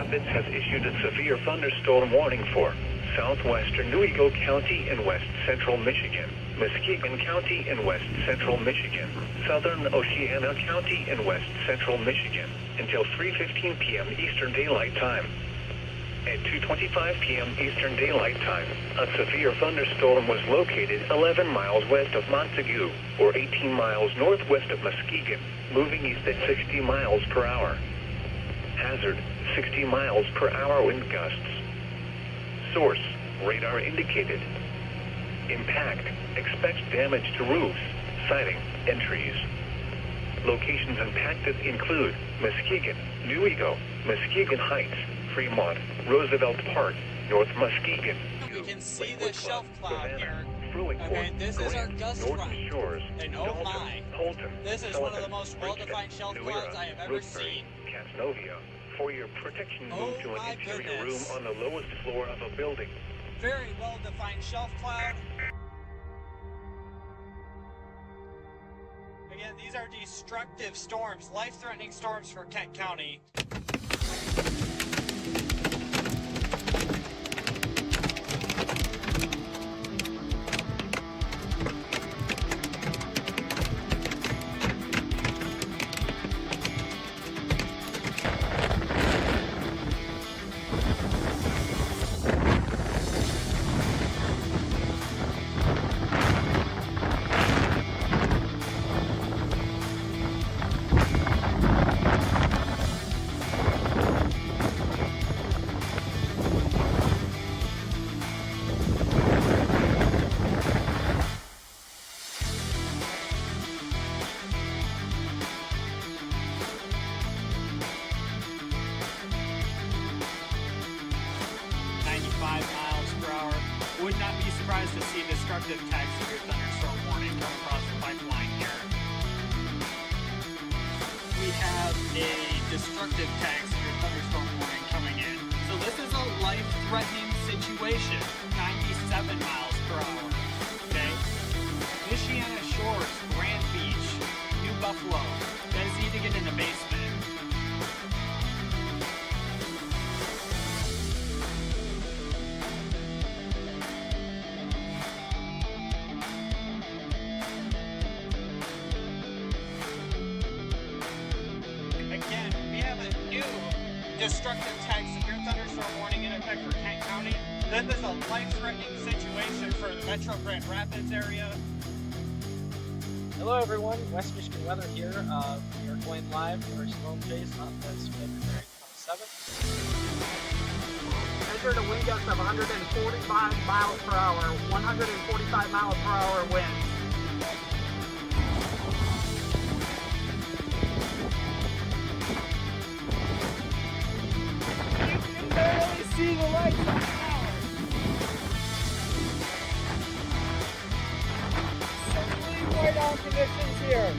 Rapids has issued a severe thunderstorm warning for southwestern Newego County in west central Michigan, Muskegon County in west central Michigan, southern Oceana County in west central Michigan, until 3:15 p.m. Eastern Daylight Time. At 2:25 p.m. Eastern Daylight Time, a severe thunderstorm was located 11 miles west of Montague, or 18 miles northwest of Muskegon, moving east at 60 miles per hour. Hazard, 60 miles per hour wind gusts. Source, radar indicated. Impact, expect damage to roofs, siding, and trees. Locations impacted include Muskegon, Newego, Muskegon Heights, Fremont, Roosevelt Park, North Muskegon. We can see the shelf cloud Savannah, here. Fruitport, Okay, this is our Grant, gust Norton front. Shores, And oh Dalton, my, Holton, this is one of the most well-defined shelf clouds I have ever seen. Casnovia. For your protection, Oh move to my an interior goodness. room on the lowest floor of a building. Very well-defined shelf cloud. Again, these are destructive storms, life-threatening storms for Kent County. Would not be surprised to see destructive tags of your thunderstorm warning come across the pipeline here. We have a destructive tags of your thunderstorm warning coming in. So this is a life-threatening situation. 97 miles per hour. Okay? Michiana Shores, Grand Beach, New Buffalo. You guys need to get in the basement. Destructive tags severe thunderstorm warning in effect for Kent County. This is a life-threatening situation for the Metro Grand Rapids area. Hello everyone, West Michigan Weather here. We are going live for our storm chase on this February 27th. Measured a wind gust of 145 miles per hour, 145 miles per hour wind. See the lights on the tower. Certainly white out conditions here.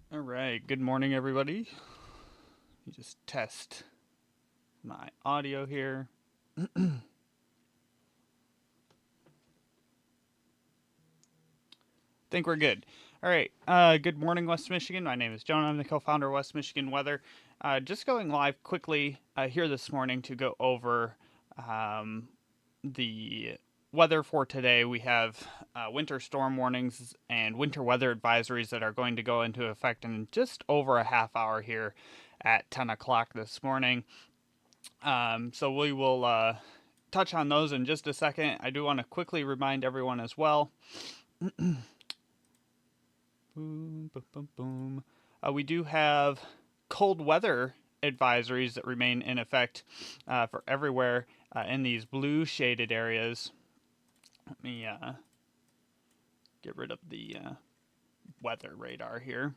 All right, good morning, everybody. Let me just test my audio here. Think we're good. All right, good morning, West Michigan. My name is Jonah. I'm the co-founder of West Michigan Weather. Just going live quickly here this morning to go over the weather for today. We have winter storm warnings and winter weather advisories that are going to go into effect in just over a half hour here at 10 o'clock this morning. So we will touch on those in just a second. I do want to quickly remind everyone as well. Boom, boom, boom, boom. We do have cold weather advisories that remain in effect for everywhere in these blue shaded areas. Let me get rid of the weather radar here.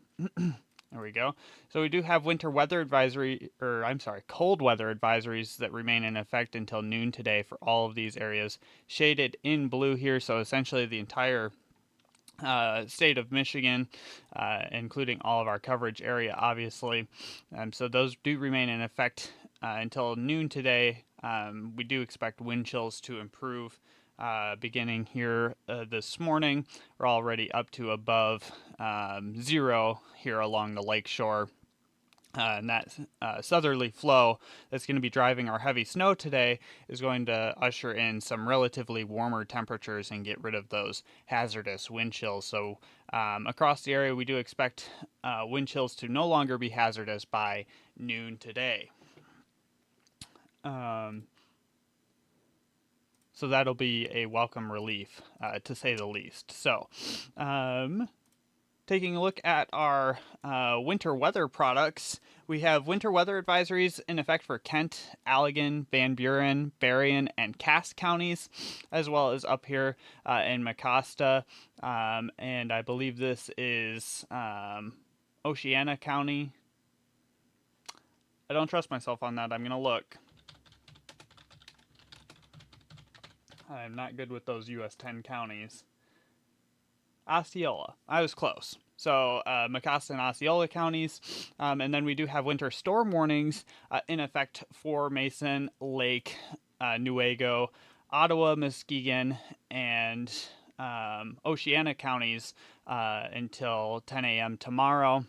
There we go. So we do have cold weather advisories that remain in effect until noon today for all of these areas, shaded in blue here. So essentially the entire state of Michigan, including all of our coverage area, obviously. So those do remain in effect until noon today. We do expect wind chills to improve beginning here this morning. We're already up to above 0 here along the lake shore. And that southerly flow that's going to be driving our heavy snow today is going to usher in some relatively warmer temperatures and get rid of those hazardous wind chills. So across the area, we do expect wind chills to no longer be hazardous by noon today. So that'll be a welcome relief, to say the least. So, taking a look at our winter weather products, we have winter weather advisories in effect for Kent, Allegan, Van Buren, Berrien, and Cass counties, as well as up here in Mecosta, and I believe this is Oceana County. I don't trust myself on that. I'm going to look. I'm not good with those US 10 counties. Osceola. I was close. So Mecosta and Osceola counties. And then we do have winter storm warnings in effect for Mason, Lake, Newaygo, Ottawa, Muskegon, and Oceana counties until 10 a.m. tomorrow.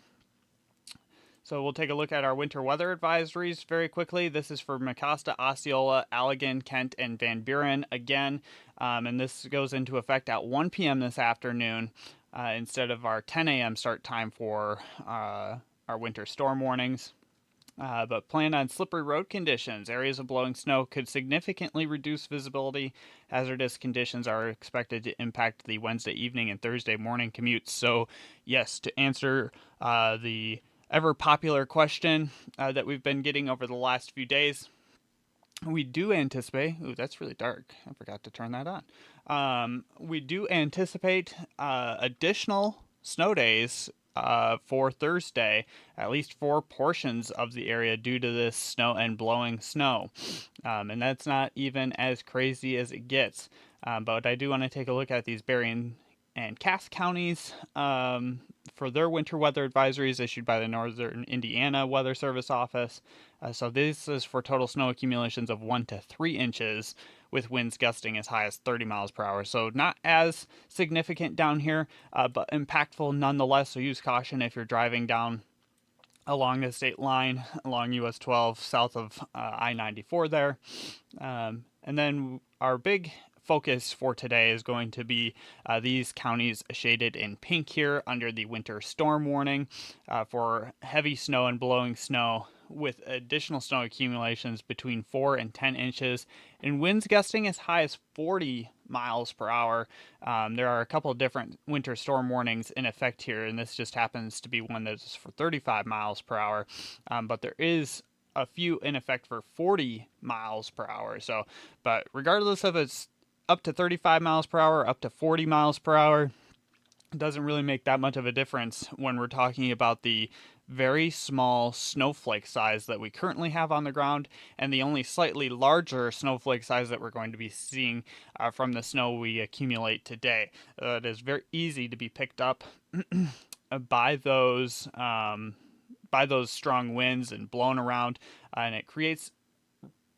So we'll take a look at our winter weather advisories very quickly. This is for Mecosta, Osceola, Allegan, Kent, and Van Buren again. And this goes into effect at 1 p.m. this afternoon instead of our 10 a.m. start time for our winter storm warnings. But plan on slippery road conditions. Areas of blowing snow could significantly reduce visibility. Hazardous conditions are expected to impact the Wednesday evening and Thursday morning commutes. So yes, to answer the ever popular question that we've been getting over the last few days, we do anticipate, ooh, that's really dark. I forgot to turn that on. We do anticipate additional snow days for Thursday, at least for portions of the area due to this snow and blowing snow. And that's not even as crazy as it gets. But I do want to take a look at these Berrien and Cass counties for their winter weather advisories issued by the Northern Indiana Weather Service Office. So this is for total snow accumulations of 1 to 3 inches with winds gusting as high as 30 miles per hour. So not as significant down here, but impactful nonetheless. So use caution if you're driving down along the state line, along US 12, south of I-94 there. And then our big focus for today is going to be these counties shaded in pink here under the winter storm warning for heavy snow and blowing snow with additional snow accumulations between 4 and 10 inches and winds gusting as high as 40 miles per hour. There are a couple of different winter storm warnings in effect here, and this just happens to be one that's for 35 miles per hour, but there is a few in effect for 40 miles per hour. So, but regardless of it's up to 35 miles per hour, up to 40 miles per hour, it doesn't really make that much of a difference when we're talking about the very small snowflake size that we currently have on the ground and the only slightly larger snowflake size that we're going to be seeing from the snow we accumulate today. It is very easy to be picked up by those strong winds and blown around, and it creates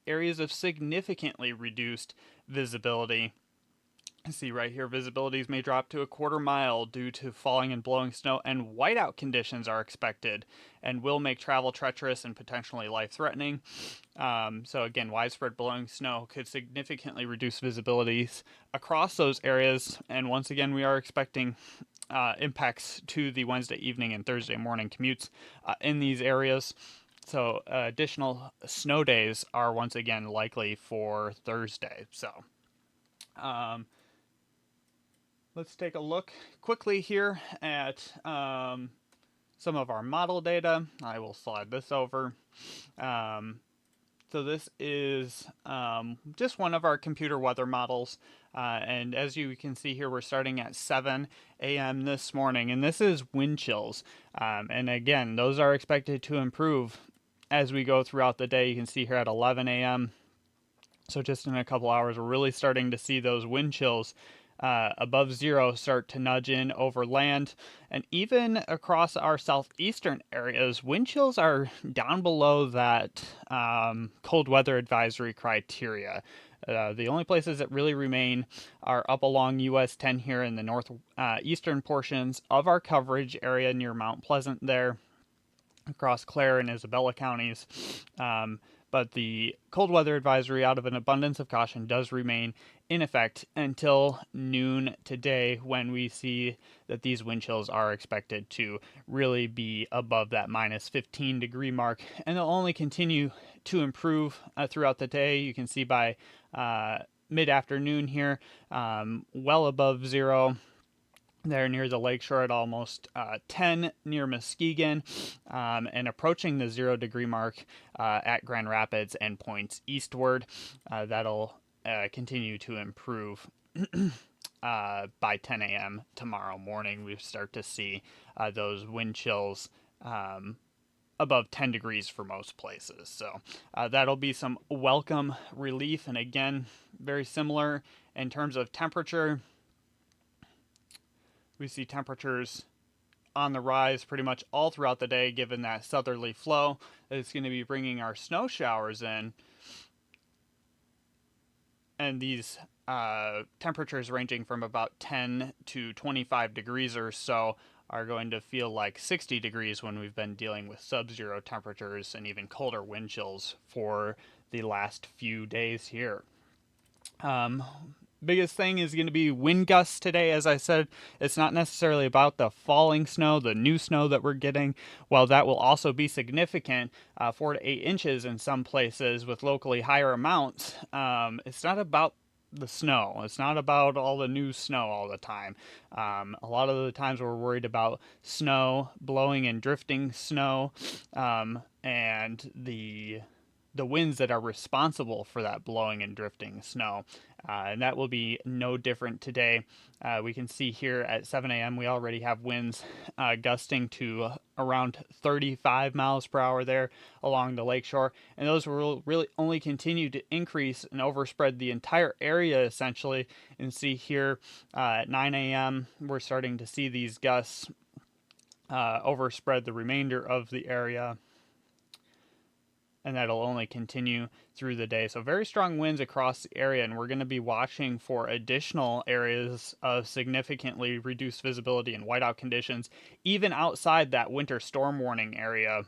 areas of significantly reduced visibility. See right here, visibilities may drop to a quarter mile due to falling and blowing snow, and whiteout conditions are expected and will make travel treacherous and potentially life-threatening. So again, widespread blowing snow could significantly reduce visibilities across those areas, and once again, we are expecting impacts to the Wednesday evening and Thursday morning commutes in these areas. So additional snow days are once again likely for Thursday. So let's take a look quickly here at some of our model data. I will slide this over. So this is just one of our computer weather models. And as you can see here, we're starting at 7 a.m. this morning. And this is wind chills. And again, those are expected to improve as we go throughout the day. You can see here at 11 a.m. So just in a couple hours, we're really starting to see those wind chills above zero start to nudge in over land. And even across our southeastern areas, wind chills are down below that cold weather advisory criteria. The only places that really remain are up along US 10 here in the northeastern portions of our coverage area near Mount Pleasant there, across Clare and Isabella counties. But the cold weather advisory, out of an abundance of caution, does remain in effect until noon today, when we see that these wind chills are expected to really be above that minus 15 degree mark, and they'll only continue to improve throughout the day. You can see by mid-afternoon here, well above zero there near the lakeshore at almost 10 near Muskegon, and approaching the 0 degree mark at Grand Rapids and points eastward. That'll continue to improve by 10 a.m. tomorrow morning. We start to see those wind chills above 10 degrees for most places. So that'll be some welcome relief. And again, very similar in terms of temperature. We see temperatures on the rise pretty much all throughout the day, given that southerly flow that's going to be bringing our snow showers in. And these temperatures ranging from about 10 to 25 degrees or so are going to feel like 60 degrees when we've been dealing with sub-zero temperatures and even colder wind chills for the last few days here. Biggest thing is going to be wind gusts today. As I said, it's not necessarily about the falling snow, the new snow that we're getting. While that will also be significant, 4 to 8 inches in some places with locally higher amounts, it's not about the snow. It's not about all the new snow all the time. A lot of the times we're worried about snow, blowing and drifting snow, and the winds that are responsible for that blowing and drifting snow. And that will be no different today. We can see here at 7 a.m. we already have winds gusting to around 35 miles per hour there along the lakeshore. And those will really only continue to increase and overspread the entire area essentially. And see here at 9 a.m. we're starting to see these gusts overspread the remainder of the area. And that'll only continue through the day. So very strong winds across the area, and we're going to be watching for additional areas of significantly reduced visibility and whiteout conditions, even outside that winter storm warning area.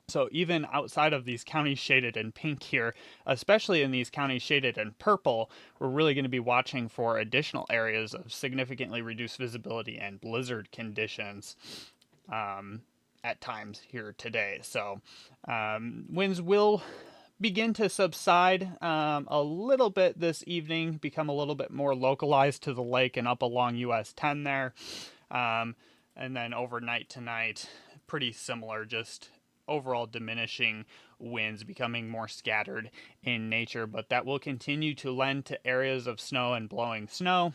So even outside of these counties shaded in pink here, especially in these counties shaded in purple, we're really going to be watching for additional areas of significantly reduced visibility and blizzard conditions at times here today. So winds will begin to subside a little bit this evening, become a little bit more localized to the lake and up along US 10 there. And then overnight tonight, pretty similar, just overall diminishing winds, becoming more scattered in nature, but that will continue to lend to areas of snow and blowing snow.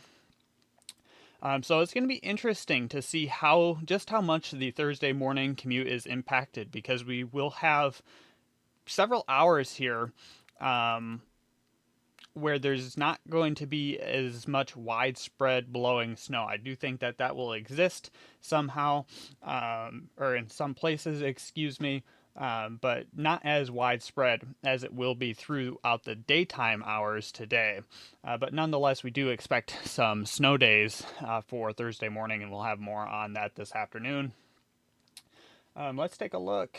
So it's going to be interesting to see just how much the Thursday morning commute is impacted, because we will have several hours here where there's not going to be as much widespread blowing snow. I do think that will exist somehow, or in some places, excuse me, but not as widespread as it will be throughout the daytime hours today. But nonetheless, we do expect some snow days for Thursday morning, and we'll have more on that this afternoon. Let's take a look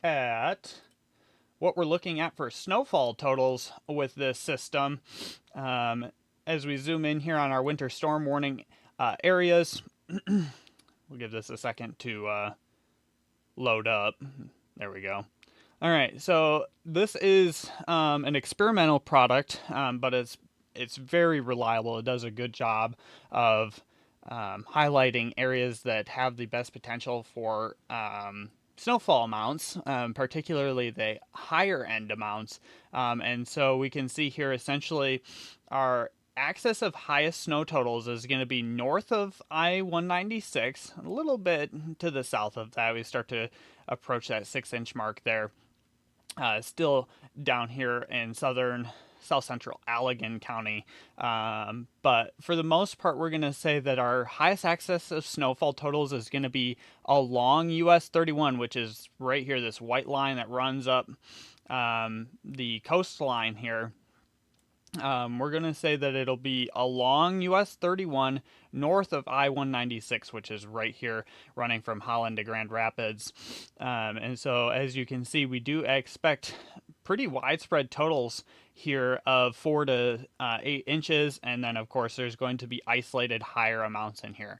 at what we're looking at for snowfall totals with this system. As we zoom in here on our winter storm warning areas, we'll give this a second to load up. There we go. All right, so this is an experimental product, but it's very reliable. It does a good job of highlighting areas that have the best potential for snowfall amounts, particularly the higher end amounts. And so we can see here essentially our axis of highest snow totals is going to be north of I-196, a little bit to the south of that. We start to approach that 6-inch mark there. Still down here in south central Allegan County. But for the most part, we're going to say that our highest axis of snowfall totals is going to be along US 31, which is right here, this white line that runs up the coastline here. We're going to say that it'll be along US 31 north of I-196, which is right here running from Holland to Grand Rapids. And so as you can see, we do expect pretty widespread totals here of 4 to 8 inches. And then, of course, there's going to be isolated higher amounts in here.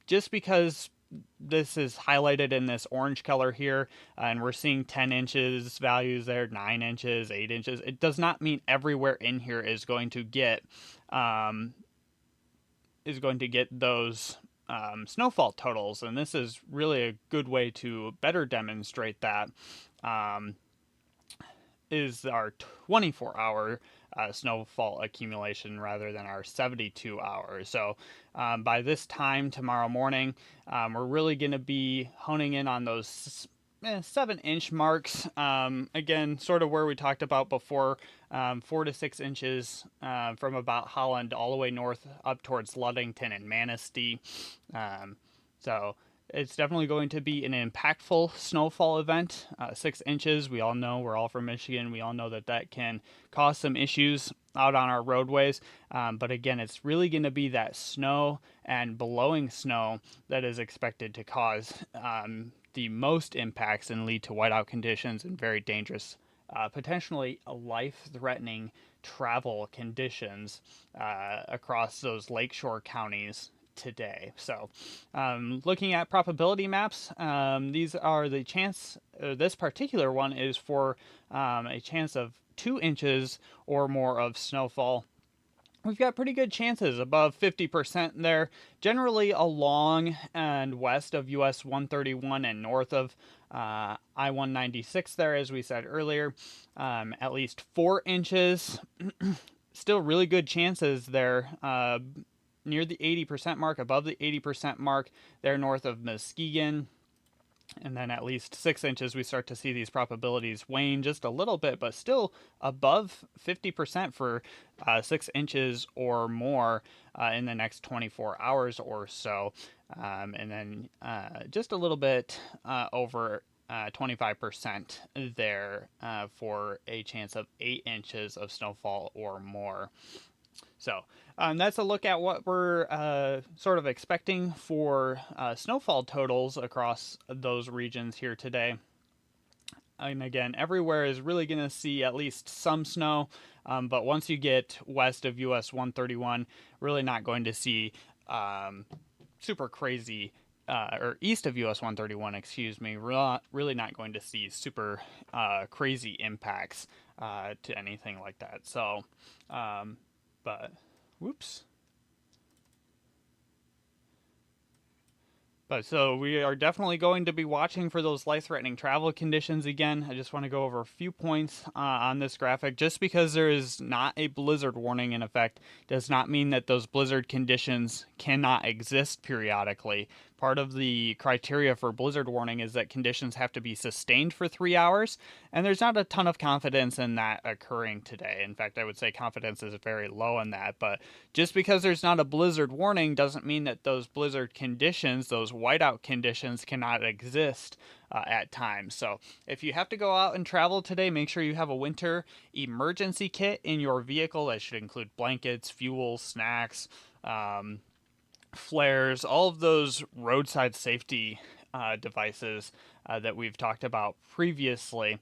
Just because this is highlighted in this orange color here, and we're seeing 10 inches values there, 9 inches, 8 inches. It does not mean everywhere in here is going to get those snowfall totals, and this is really a good way to better demonstrate that. Is our 24-hour snowfall accumulation rather than our 72 hours. So by this time tomorrow morning, we're really going to be honing in on those 7-inch marks. Again, sort of where we talked about before, 4 to 6 inches from about Holland all the way north up towards Ludington and Manistee. So it's definitely going to be an impactful snowfall event. 6 inches, we all know, we're all from Michigan. We all know that can cause some issues out on our roadways. But again, it's really going to be that snow and blowing snow that is expected to cause the most impacts and lead to whiteout conditions and very dangerous, potentially life-threatening travel conditions across those lakeshore counties today. So looking at probability maps, these are the chance, this particular one is for a chance of 2 inches or more of snowfall. We've got pretty good chances, above 50% there, generally along and west of US 131 and north of I-196 there, as we said earlier. At least 4 inches, still really good chances there, near the 80% mark, above the 80% mark there north of Muskegon. And then at least 6 inches, we start to see these probabilities wane just a little bit, but still above 50% for 6 inches or more in the next 24 hours or so. And then just a little bit over 25% there for a chance of 8 inches of snowfall or more. So that's a look at what we're sort of expecting for snowfall totals across those regions here today. And again, everywhere is really going to see at least some snow, but once you get west of US 131, really not going to see super crazy, or east of US 131, excuse me, really not going to see super crazy impacts to anything like that. So, but so we are definitely going to be watching for those life-threatening travel conditions again. I just want to go over a few points on this graphic. Just because there is not a blizzard warning in effect does not mean that those blizzard conditions cannot exist periodically. Part of the criteria for blizzard warning is that conditions have to be sustained for 3 hours, and there's not a ton of confidence in that occurring today. In fact, I would say confidence is very low in that, but just because there's not a blizzard warning doesn't mean that those blizzard conditions, those whiteout conditions, cannot exist at times. So if you have to go out and travel today, make sure you have a winter emergency kit in your vehicle. That should include blankets, fuel, snacks, flares, all of those roadside safety devices that we've talked about previously.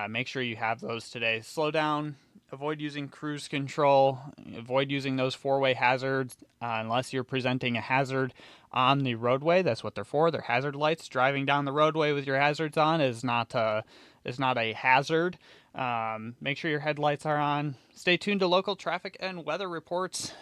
Make sure you have those today. Slow down avoid using cruise control, avoid using those four-way hazards unless you're presenting a hazard on the roadway. That's what they're for. They're hazard lights. Driving down the roadway with your hazards on is not a hazard. Make sure your headlights are on. Stay tuned to local traffic and weather reports.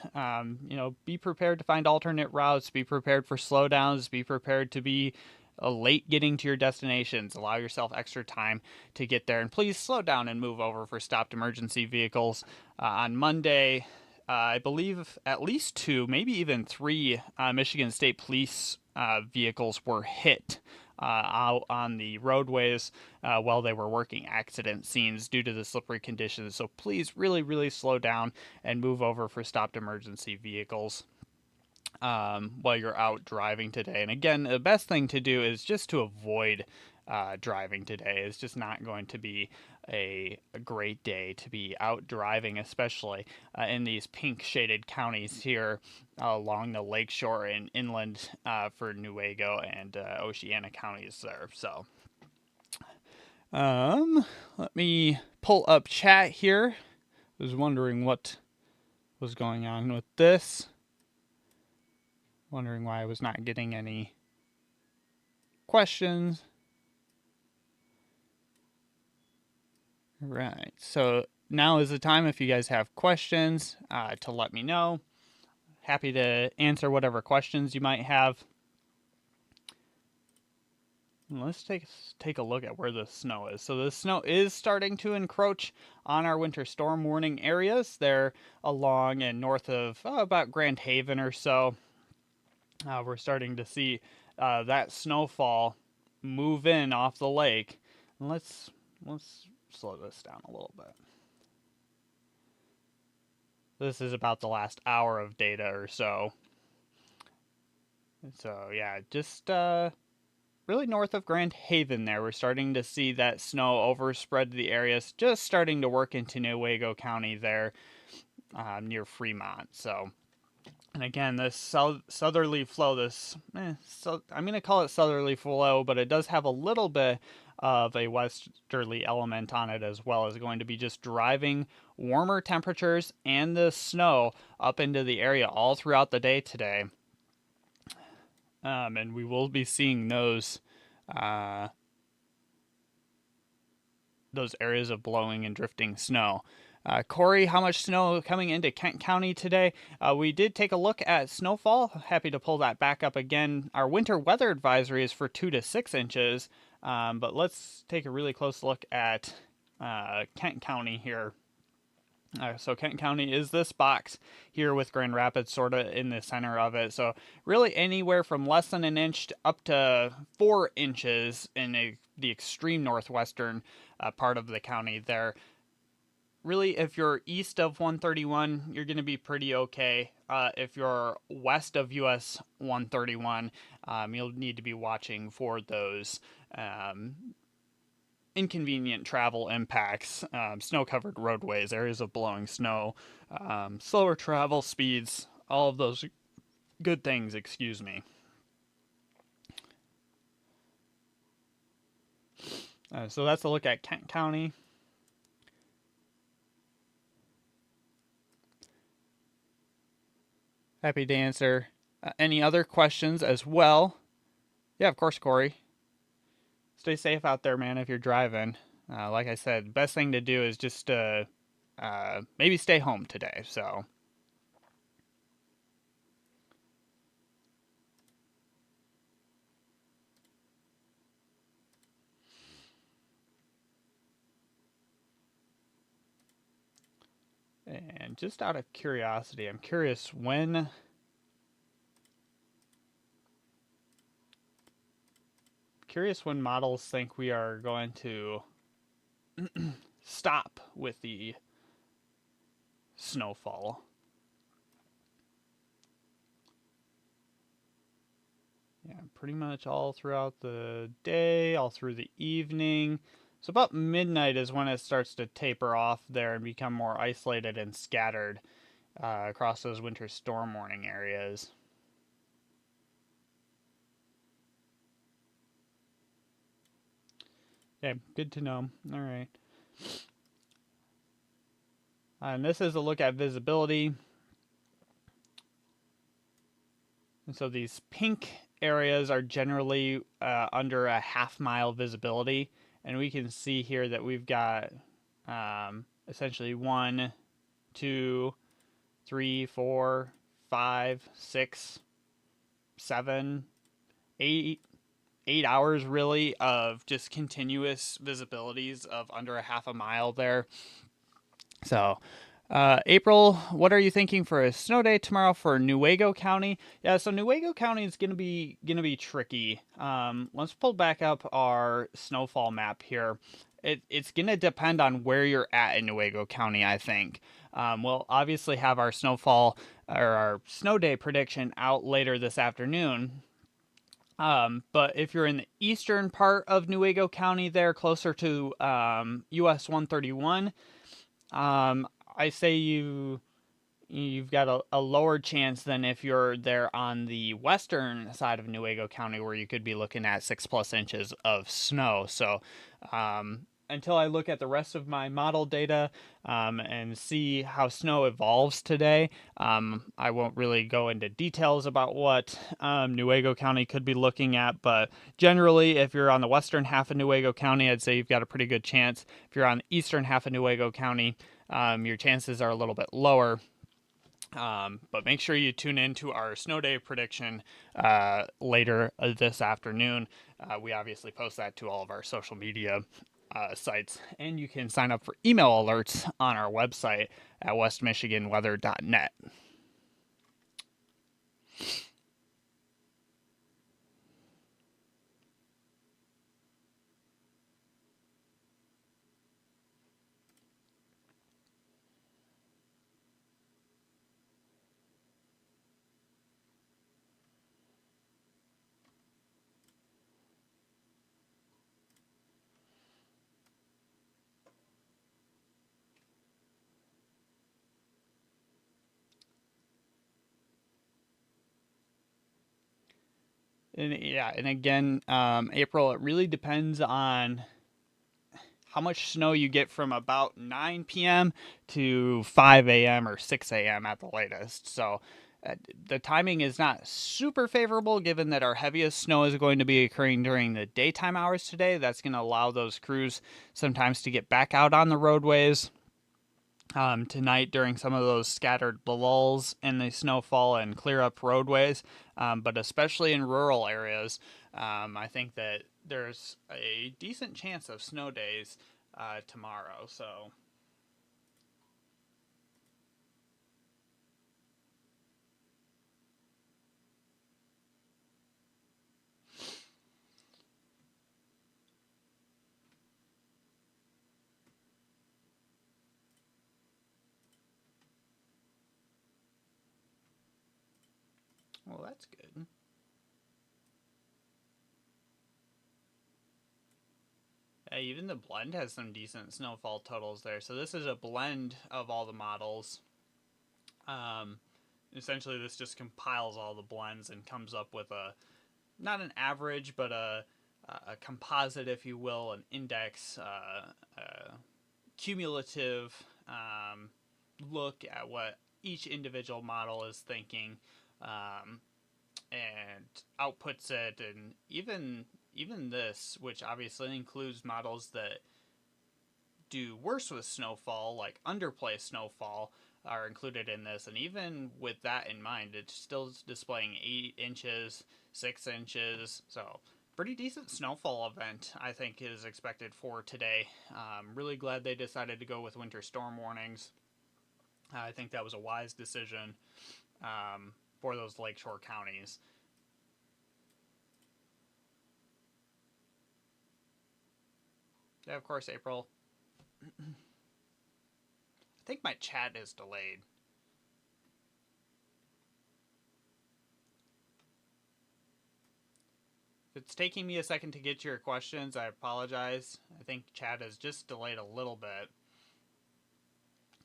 Be prepared to find alternate routes. Be prepared for slowdowns. Be prepared to be late getting to your destinations. Allow yourself extra time to get there. And please slow down and move over for stopped emergency vehicles. On Monday, I believe at least 2, maybe even 3 Michigan State Police vehicles were hit out on the roadways while they were working accident scenes due to the slippery conditions. So please really, really slow down and move over for stopped emergency vehicles while you're out driving today. And again, the best thing to do is just to avoid driving today. It's just not going to be a great day to be out driving, especially in these pink shaded counties here along the lakeshore and inland for Newaygo and Oceana counties there. So let me pull up chat here. I was wondering what was going on with this. Wondering why I was not getting any questions. Right, so now is the time if you guys have questions to let me know. Happy to answer whatever questions you might have. Let's take a look at where the snow is. So the snow is starting to encroach on our winter storm warning areas. They're along and north of about Grand Haven or so. We're starting to see that snowfall move in off the lake. And let's slow this down a little bit. This is about the last hour of data or so. So yeah, just really north of Grand Haven there, we're starting to see that snow overspread the areas, just starting to work into Newaygo County there near Fremont. So, and again, this southerly flow, I'm going to call it southerly flow, but it does have a little bit of a westerly element on it as well. Is going to be just driving warmer temperatures and the snow up into the area all throughout the day today. And we will be seeing those areas of blowing and drifting snow. Corey, how much snow coming into Kent County today? We did take a look at snowfall. Happy to pull that back up again. Our winter weather advisory is for 2 to 6 inches, but let's take a really close look at Kent County here. So Kent County is this box here with Grand Rapids sort of in the center of it. So really anywhere from less than an inch to up to 4 inches in the extreme northwestern part of the county there. Really, if you're east of 131, you're going to be pretty okay. If you're west of US 131, you'll need to be watching for those inconvenient travel impacts, snow-covered roadways, areas of blowing snow, slower travel speeds, all of those good things, excuse me. So that's a look at Kent County. Happy to answer any other questions as well. Yeah, of course, Corey. Stay safe out there, man, if you're driving. Like I said, best thing to do is just maybe stay home today. So, and just out of curiosity, I'm curious when models think we are going to stop with the snowfall. Yeah, pretty much all throughout the day, all through the evening. So about midnight is when it starts to taper off there and become more isolated and scattered across those winter storm warning areas. Okay, good to know. All right. And this is a look at visibility. And so these pink areas are generally under a half-mile visibility. And we can see here that we've got essentially 1, 2, 3, 4, 5, 6, 7, 8 hours really of just continuous visibilities of under a half a mile there. So April, what are you thinking for a snow day tomorrow for Newaygo County? Yeah, so Newaygo County is gonna be tricky. Let's pull back up our snowfall map here. It's gonna depend on where you're at in Newaygo County, I think. We'll obviously have our snowfall or our snow day prediction out later this afternoon. But if you're in the eastern part of Newaygo County, there closer to US 131, I say you've got a lower chance than if you're there on the western side of Newaygo County, where you could be looking at 6+ inches of snow. So until I look at the rest of my model data and see how snow evolves today, I won't really go into details about what Newaygo County could be looking at. But generally, if you're on the western half of Newaygo County, I'd say you've got a pretty good chance. If you're on the eastern half of Newaygo County, your chances are a little bit lower. But make sure you tune in to our snow day prediction later this afternoon. We obviously post that to all of our social media sites, and you can sign up for email alerts on our website at westmichiganweather.net. And yeah, and again, April, it really depends on how much snow you get from about 9 p.m. to 5 a.m. or 6 a.m. at the latest. So the timing is not super favorable, given that our heaviest snow is going to be occurring during the daytime hours today. That's going to allow those crews sometimes to get back out on the roadways tonight during some of those scattered lulls in the snowfall and clear up roadways. But especially in rural areas, I think that there's a decent chance of snow days tomorrow. So well, that's good. Even the blend has some decent snowfall totals there. So this is a blend of all the models. Essentially, this just compiles all the blends and comes up with not an average, but a composite, if you will, an index, cumulative look at what each individual model is thinking, and outputs it. And even this, which obviously includes models that do worse with snowfall, like underplay snowfall, are included in this. And even with that in mind, it's still displaying 8 inches, 6 inches. So pretty decent snowfall event, I think, is expected for today. Really glad they decided to go with winter storm warnings. I think that was a wise decision for those lakeshore counties. Yeah, of course, April. I think my chat is delayed. If it's taking me a second to get to your questions, I apologize. I think chat is just delayed a little bit.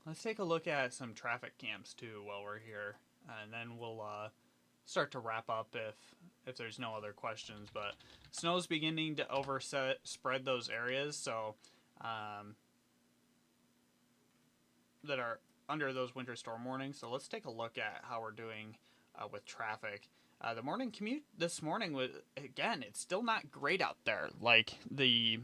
Let's take a look at some traffic cams too while we're here, and then we'll start to wrap up if there's no other questions. But snow's beginning to spread those areas, so that are under those winter storm warnings. So let's take a look at how we're doing with traffic. The morning commute this morning was, again, it's still not great out there. Like the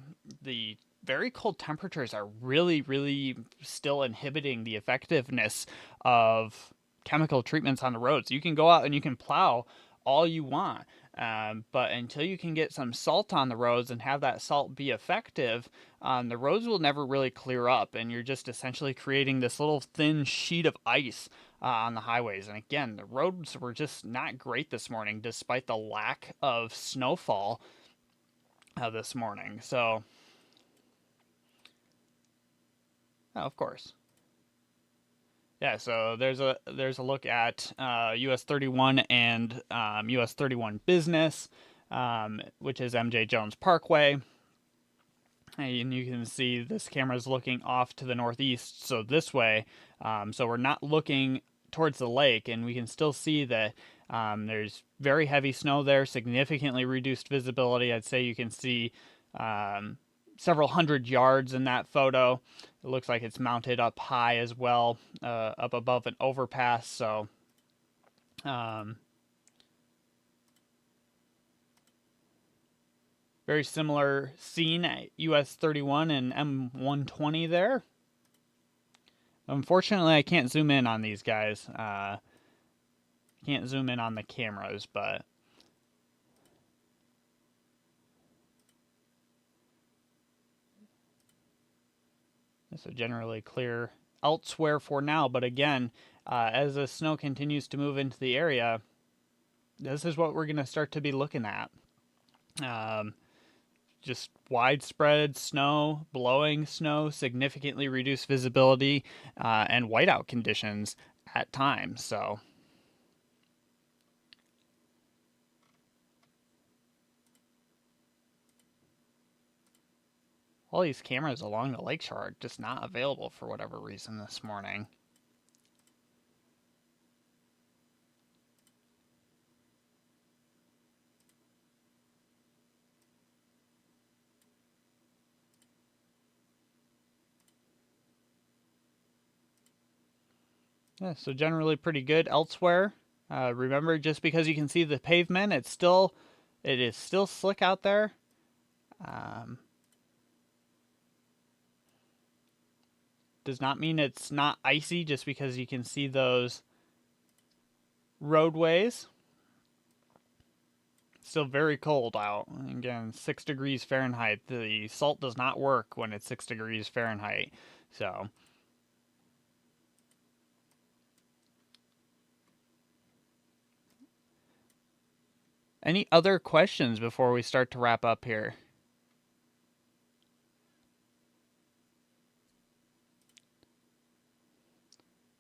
very cold temperatures are really still inhibiting the effectiveness of chemical treatments on the roads. You can go out and you can plow all you want, but until you can get some salt on the roads and have that salt be effective, the roads will never really clear up, and you're just essentially creating this little thin sheet of ice on the highways. And again, the roads were just not great this morning, despite the lack of snowfall this morning. So, of course. Yeah, so there's a look at US 31 and US 31 Business, which is MJ Jones Parkway. And you can see this camera is looking off to the northeast, so this way. So we're not looking towards the lake, and we can still see that there's very heavy snow there, significantly reduced visibility. I'd say you can see several hundred yards in that photo. It looks like it's mounted up high as well, up above an overpass. So, very similar scene at US 31 and M120 there. Unfortunately, I can't zoom in on these guys. Can't zoom in on the cameras, but so generally clear elsewhere for now. But again, as the snow continues to move into the area, this is what we're going to start to be looking at. Just widespread snow, blowing snow, significantly reduced visibility, and whiteout conditions at times. So, all these cameras along the lakeshore are just not available for whatever reason this morning. Yeah, so generally pretty good elsewhere. Remember, just because you can see the pavement, it is still slick out there. Does not mean it's not icy just because you can see those roadways. Still very cold out. Again, 6 degrees Fahrenheit. The salt does not work when it's 6 degrees Fahrenheit. So, any other questions before we start to wrap up here?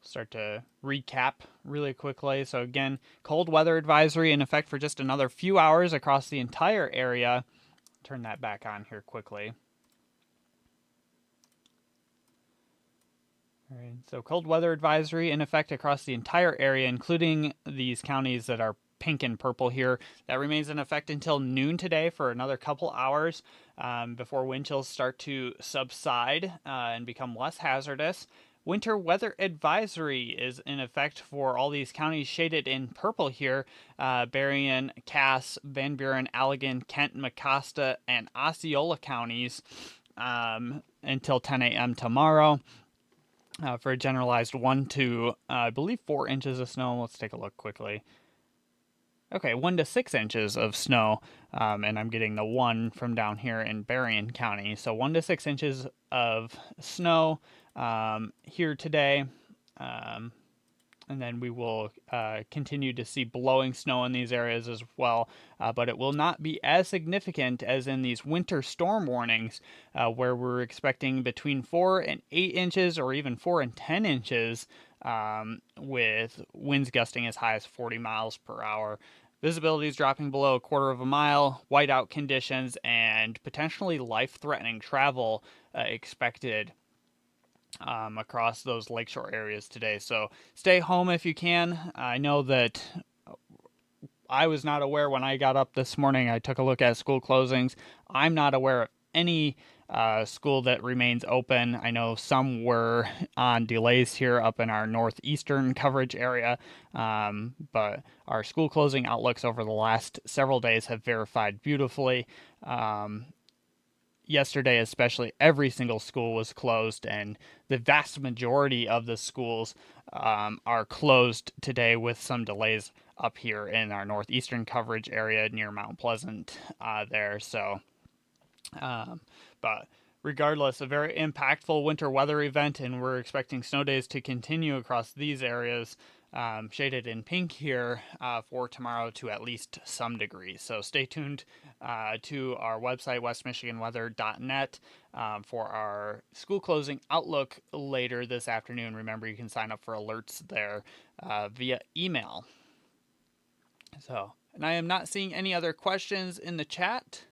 Start to recap really quickly. So again, cold weather advisory in effect for just another few hours across the entire area. Turn that back on here quickly. All right, so cold weather advisory in effect across the entire area, including these counties that are pink and purple here. That remains in effect until noon today for another couple hours before wind chills start to subside and become less hazardous. Winter weather advisory is in effect for all these counties shaded in purple here: Berrien, Cass, Van Buren, Allegan, Kent, Mecosta, and Osceola counties until 10 a.m. tomorrow for a generalized 1 to, I believe, 4 inches of snow. Let's take a look quickly. Okay, 1 to 6 inches of snow, and I'm getting the 1 from down here in Berrien County. So 1 to 6 inches of snow here today, and then we will continue to see blowing snow in these areas as well, but it will not be as significant as in these winter storm warnings, where we're expecting between 4 and 8 inches or even 4 and 10 inches with winds gusting as high as 40 miles per hour. Visibility is dropping below 1/4 mile, whiteout conditions, and potentially life-threatening travel expected across those lakeshore areas today. So stay home if you can. I know that I was not aware when I got up this morning. I took a look at school closings. I'm not aware of any school that remains open. I know some were on delays here up in our northeastern coverage area, but our school closing outlooks over the last several days have verified beautifully. Yesterday, especially, every single school was closed, and the vast majority of the schools are closed today with some delays up here in our northeastern coverage area near Mount Pleasant there. So, but regardless, a very impactful winter weather event, and we're expecting snow days to continue across these areas, shaded in pink here, for tomorrow to at least some degree. So stay tuned to our website, westmichiganweather.net, for our school closing outlook later this afternoon. Remember, you can sign up for alerts there via email. So, and I am not seeing any other questions in the chat.